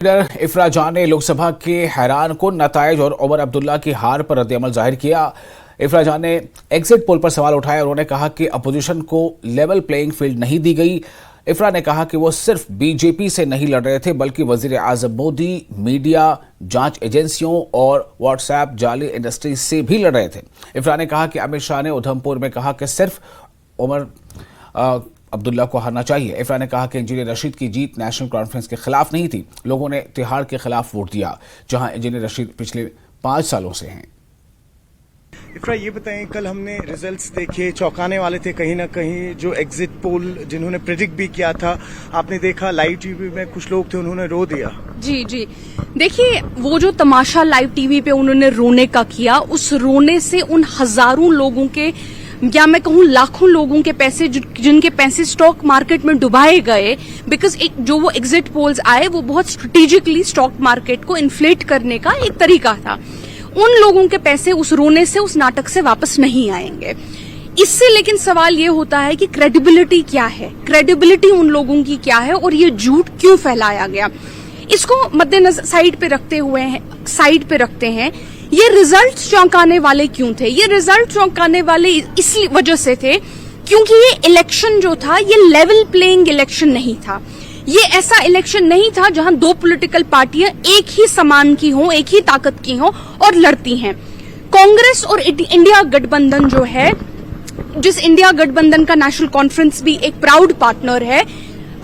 इफ्रा जान ने लोकसभा के हैरान कुन नताइज और उमर अब्दुल्ला की हार पर रद्द-ए-अमल जाहिर किया। इफ्रा जान ने एग्जिट पोल पर सवाल उठाया। उन्होंने कहा कि अपोजिशन को लेवल प्लेइंग फील्ड नहीं दी गई। इफ्रा ने कहा कि वो सिर्फ बीजेपी से नहीं लड़ रहे थे बल्कि वजीर आजम मोदी, मीडिया, जांच एजेंसियों और व्हाट्सएप जाली इंडस्ट्री से भी लड़ रहे थे। इफ्रा ने कहा कि अमित शाह ने उधमपुर में कहा कि सिर्फ उमर अब्दुल्ला को हारना चाहिए। इफ्रा ने कहा कि इंजीनियर रशीद की जीत नेशनल कॉन्फ्रेंस के खिलाफ नहीं थी। लोगों ने तिहाड़ के खिलाफ वोट दिया जहां इंजीनियर रशीद पिछले 5 सालों से हैं। इफ्रा, ये बताएं, कल हमने रिजल्ट्स देखे, चौंकाने वाले थे कहीं ना कहीं। जो एग्जिट पोल जिन्होंने प्रेडिक्ट भी किया था, आपने देखा लाइव टीवी में कुछ लोग थे, उन्होंने रो दिया। जी, देखिए, वो जो तमाशा लाइव टीवी पे उन्होंने रोने का किया, उस रोने से उन हजारों लोगों के, या मैं कहूं लाखों लोगों के पैसे, जिनके पैसे स्टॉक मार्केट में डुबाए गए, बिकॉज जो वो एग्जिट पोल्स आए वो बहुत स्ट्रेटेजिकली स्टॉक मार्केट को इन्फ्लेट करने का एक तरीका था। उन लोगों के पैसे उस रोने से, उस नाटक से वापस नहीं आएंगे। इससे लेकिन सवाल ये होता है कि क्रेडिबिलिटी क्या है, क्रेडिबिलिटी उन लोगों की क्या है और ये झूठ क्यों फैलाया गया। इसको मद्देनजर साइड पे रखते हैं। ये रिजल्ट चौंकाने वाले क्यों थे? ये रिजल्ट चौंकाने वाले इस वजह से थे क्योंकि ये इलेक्शन जो था, ये लेवल प्लेइंग इलेक्शन नहीं था। ये ऐसा इलेक्शन नहीं था जहां दो पॉलिटिकल पार्टियां एक ही समान की हों, एक ही ताकत की हों और लड़ती हैं। कांग्रेस और इंडिया गठबंधन जो है, जिस इंडिया गठबंधन का नेशनल कॉन्फ्रेंस भी एक प्राउड पार्टनर है,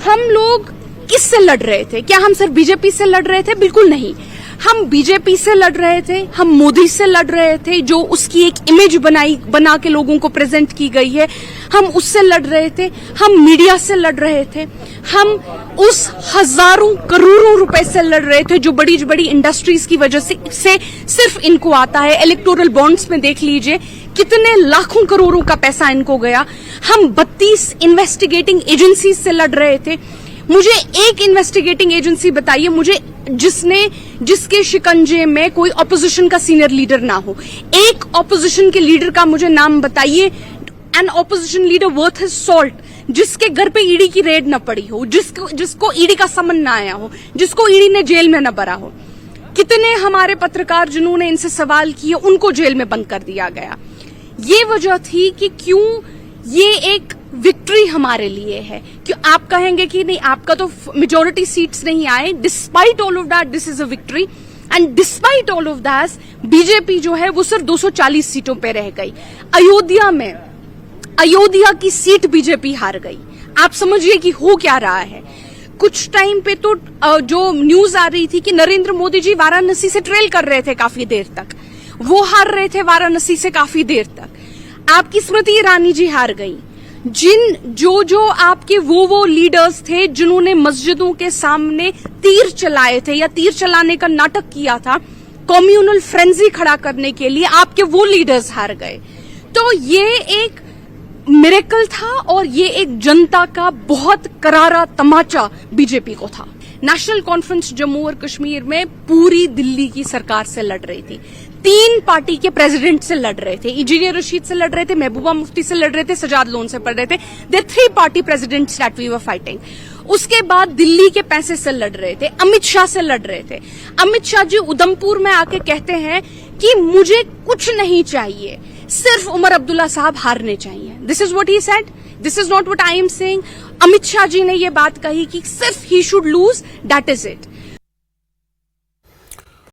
हम लोग किससे लड़ रहे थे? क्या हम सिर्फ बीजेपी से लड़ रहे थे? बिल्कुल नहीं। हम बीजेपी से लड़ रहे थे, हम मोदी से लड़ रहे थे, जो उसकी एक इमेज बना के लोगों को प्रेजेंट की गई है, हम उससे लड़ रहे थे, हम मीडिया से लड़ रहे थे, हम उस हजारों करोड़ों रुपए से लड़ रहे थे जो बड़ी बड़ी इंडस्ट्रीज की वजह से सिर्फ इनको आता है। इलेक्टोरल बॉन्ड्स में देख लीजिए कितने लाखों करोड़ों का पैसा इनको गया। हम 32 इन्वेस्टिगेटिंग एजेंसी से लड़ रहे थे। मुझे एक इन्वेस्टिगेटिंग एजेंसी बताइए मुझे जिसके शिकंजे में कोई ऑपोजिशन का सीनियर लीडर ना हो। एक ऑपोजिशन के लीडर का मुझे नाम बताइए, an opposition leader worth his salt, जिसके घर पे ईडी की रेड न पड़ी हो, जिसको ईडी का समन ना आया हो, जिसको ईडी ने जेल में न भरा हो। कितने हमारे पत्रकार जिन्होंने इनसे सवाल किए उनको जेल में बंद कर दिया गया। ये वजह थी कि क्यों ये एक विक्ट्री हमारे लिए है। क्यों आप कहेंगे कि नहीं, आपका तो मेजॉरिटी सीट्स नहीं आए, despite all of that this is a victory, and despite all of that BJP जो है वो सिर्फ 240 सीटों पे रह गई। अयोध्या की सीट बीजेपी हार गई। आप समझिए कि हो क्या रहा है। कुछ टाइम पे तो जो न्यूज आ रही थी कि नरेंद्र मोदी जी वाराणसी से ट्रेल कर रहे थे काफी देर तक, वो हार रहे थे वाराणसी से काफी देर तक। आपकी स्मृति ईरानी जी हार गई। जो आपके वो लीडर्स थे जिन्होंने मस्जिदों के सामने तीर चलाए थे या तीर चलाने का नाटक किया था कम्युनल फ्रेंजी खड़ा करने के लिए, आपके वो लीडर्स हार गए। तो ये एक मिरेकल था और ये एक जनता का बहुत करारा तमाचा बीजेपी को था। नेशनल कॉन्फ्रेंस जम्मू और कश्मीर में पूरी दिल्ली की सरकार से लड़ रही थी। 3 पार्टी के प्रेसिडेंट से लड़ रहे थे। इंजीनियर रशीद से लड़ रहे थे, महबूबा मुफ्ती से लड़ रहे थे, सजाद लोन से पढ़ रहे थे। They 3 party presidents that we were fighting. उसके बाद दिल्ली के पैसे से लड़ रहे थे, अमित शाह से लड़ रहे थे। अमित शाह जी उधमपुर में आके कहते हैं कि मुझे कुछ नहीं चाहिए, सिर्फ उमर अब्दुल्ला साहब हारने चाहिए। This is what he said, this is not what I am saying. Amit Shah ji ने ये बात कही कि सिर्फ he should lose, that is it.